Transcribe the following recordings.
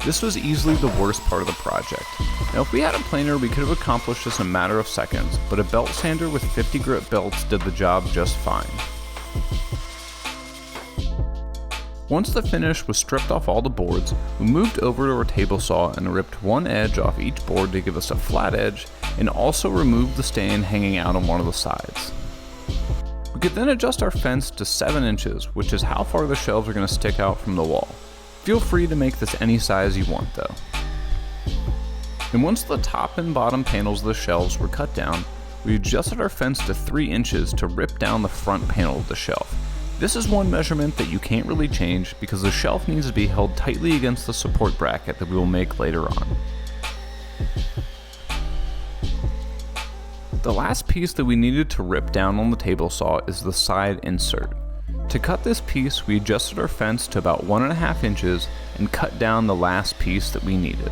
This was easily the worst part of the project. Now if we had a planer, we could have accomplished this in a matter of seconds, but a belt sander with 50 grit belts did the job just fine. Once the finish was stripped off all the boards, we moved over to our table saw and ripped one edge off each board to give us a flat edge, and also removed the stain hanging out on one of the sides. We could then adjust our fence to 7 inches, which is how far the shelves are going to stick out from the wall. Feel free to make this any size you want though. And once the top and bottom panels of the shelves were cut down, we adjusted our fence to 3 inches to rip down the front panel of the shelf. This is one measurement that you can't really change because the shelf needs to be held tightly against the support bracket that we will make later on. The last piece that we needed to rip down on the table saw is the side insert. To cut this piece, we adjusted our fence to about 1.5 inches and cut down the last piece that we needed.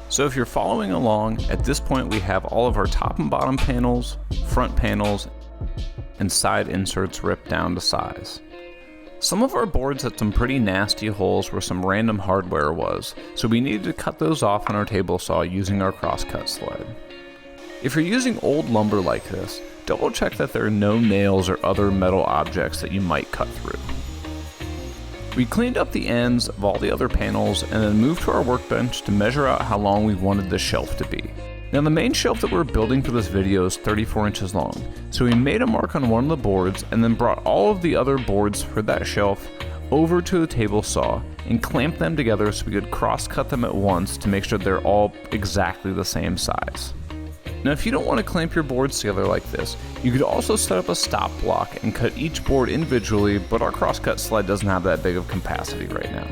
So if you're following along, at this point we have all of our top and bottom panels, front panels, and side inserts ripped down to size. Some of our boards had some pretty nasty holes where some random hardware was, so we needed to cut those off on our table saw using our crosscut sled. If you're using old lumber like this, double check that there are no nails or other metal objects that you might cut through. We cleaned up the ends of all the other panels and then moved to our workbench to measure out how long we wanted the shelf to be. Now the main shelf that we're building for this video is 34 inches long, so we made a mark on one of the boards and then brought all of the other boards for that shelf over to the table saw and clamped them together so we could cross cut them at once to make sure they're all exactly the same size. Now if you don't want to clamp your boards together like this, you could also set up a stop block and cut each board individually, but our crosscut sled doesn't have that big of capacity right now.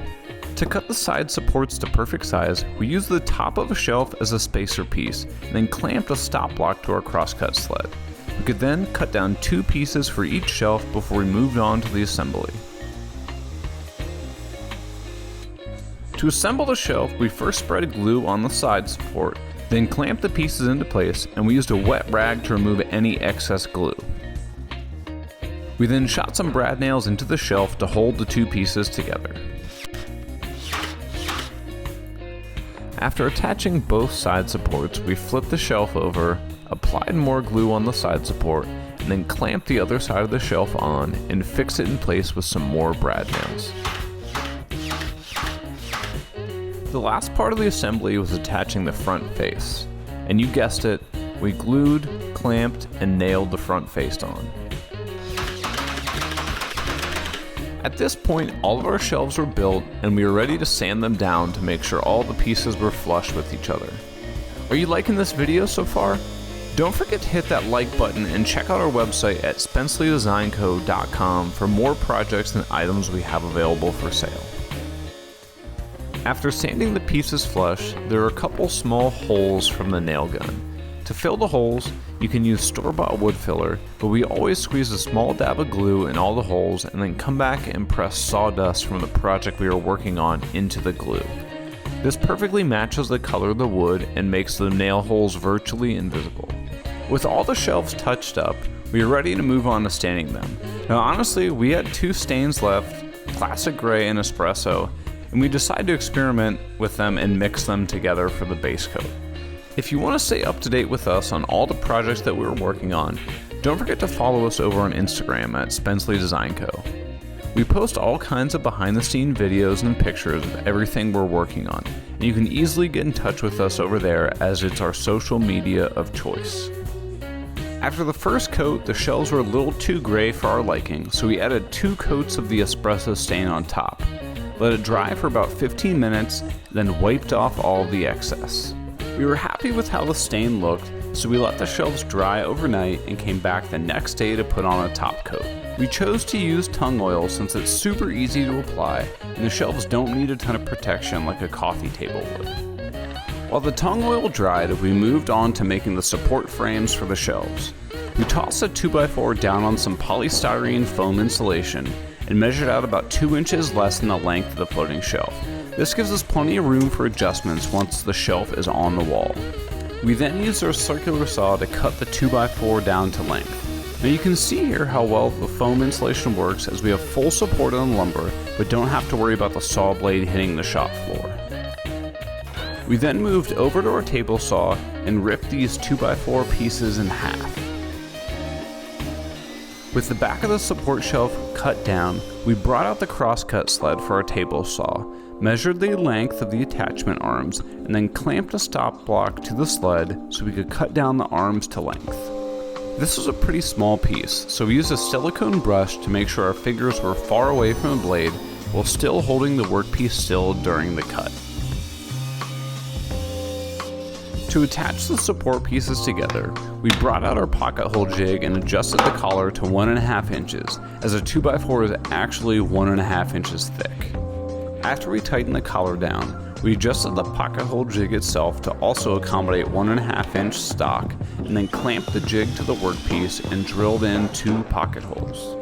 To cut the side supports to perfect size, we used the top of a shelf as a spacer piece, and then clamped a stop block to our crosscut sled. We could then cut down 2 pieces for each shelf before we moved on to the assembly. To assemble the shelf, we first spread glue on the side support, then clamped the pieces into place, and we used a wet rag to remove any excess glue. We then shot some brad nails into the shelf to hold the 2 pieces together. After attaching both side supports, we flipped the shelf over, applied more glue on the side support, and then clamped the other side of the shelf on and fixed it in place with some more brad nails. The last part of the assembly was attaching the front face, and you guessed it, we glued, clamped, and nailed the front face on. At this point, all of our shelves were built and we were ready to sand them down to make sure all the pieces were flush with each other. Are you liking this video so far? Don't forget to hit that like button and check out our website at spencleydesignco.com for more projects and items we have available for sale. After sanding the pieces flush, there are a couple small holes from the nail gun. To fill the holes, you can use store-bought wood filler, but we always squeeze a small dab of glue in all the holes and then come back and press sawdust from the project we are working on into the glue. This perfectly matches the color of the wood and makes the nail holes virtually invisible. With all the shelves touched up, we are ready to move on to staining them. Now honestly, we had 2 stains left, classic gray and espresso, and we decided to experiment with them and mix them together for the base coat. If you want to stay up to date with us on all the projects that we're working on, don't forget to follow us over on Instagram at Spencely Design Co. We post all kinds of behind the scene videos and pictures of everything we're working on, and you can easily get in touch with us over there as it's our social media of choice. After the first coat, the shelves were a little too gray for our liking, so we added 2 coats of the espresso stain on top. Let it dry for about 15 minutes, then wiped off all of the excess. We were happy with how the stain looked, so we let the shelves dry overnight and came back the next day to put on a top coat. We chose to use tung oil since it's super easy to apply and the shelves don't need a ton of protection like a coffee table would. While the tung oil dried, we moved on to making the support frames for the shelves. We tossed a 2x4 down on some polystyrene foam insulation and measured out about 2 inches less than the length of the floating shelf. This gives us plenty of room for adjustments once the shelf is on the wall. We then used our circular saw to cut the 2x4 down to length. Now you can see here how well the foam insulation works, as we have full support on the lumber, but don't have to worry about the saw blade hitting the shop floor. We then moved over to our table saw and ripped these 2x4 pieces in half. With the back of the support shelf cut down, we brought out the crosscut sled for our table saw, measured the length of the attachment arms, and then clamped a stop block to the sled so we could cut down the arms to length. This was a pretty small piece, so we used a silicone brush to make sure our fingers were far away from the blade while still holding the workpiece still during the cut. To attach the support pieces together, we brought out our pocket hole jig and adjusted the collar to 1.5 inches, as a 2x4 is actually 1.5 inches thick. After we tightened the collar down, we adjusted the pocket hole jig itself to also accommodate 1.5 inch stock, and then clamped the jig to the workpiece and drilled in 2 pocket holes.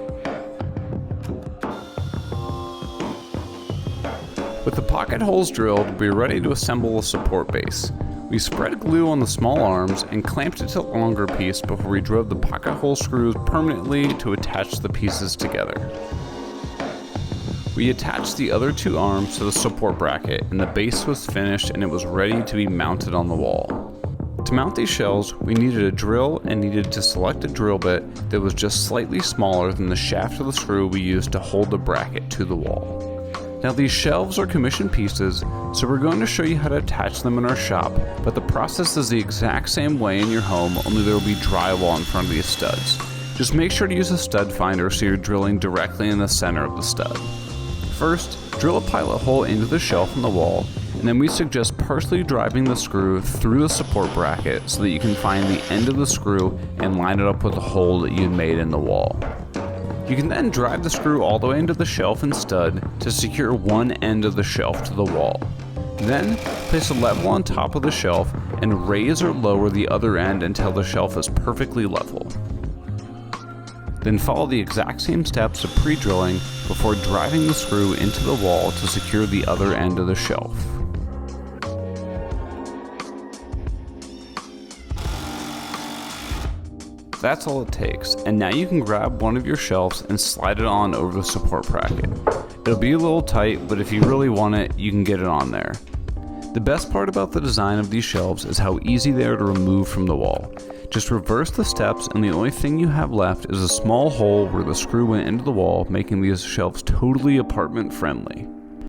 With the pocket holes drilled, we were ready to assemble the support base. We spread glue on the small arms and clamped it to the longer piece before we drove the pocket hole screws permanently to attach the pieces together. We attached the other 2 arms to the support bracket, and the base was finished and it was ready to be mounted on the wall. To mount these shelves, we needed a drill and needed to select a drill bit that was just slightly smaller than the shaft of the screw we used to hold the bracket to the wall. Now these shelves are commissioned pieces, so we're going to show you how to attach them in our shop, but the process is the exact same way in your home, only there will be drywall in front of these studs. Just make sure to use a stud finder so you're drilling directly in the center of the stud. First, drill a pilot hole into the shelf in the wall, and then we suggest partially driving the screw through the support bracket so that you can find the end of the screw and line it up with the hole that you made in the wall. You can then drive the screw all the way into the shelf and stud to secure one end of the shelf to the wall. Then, place a level on top of the shelf and raise or lower the other end until the shelf is perfectly level. Then follow the exact same steps of pre-drilling before driving the screw into the wall to secure the other end of the shelf. That's all it takes, and now you can grab one of your shelves and slide it on over the support bracket. It'll be a little tight, but if you really want it, you can get it on there. The best part about the design of these shelves is how easy they are to remove from the wall. Just reverse the steps, and the only thing you have left is a small hole where the screw went into the wall, making these shelves totally apartment friendly.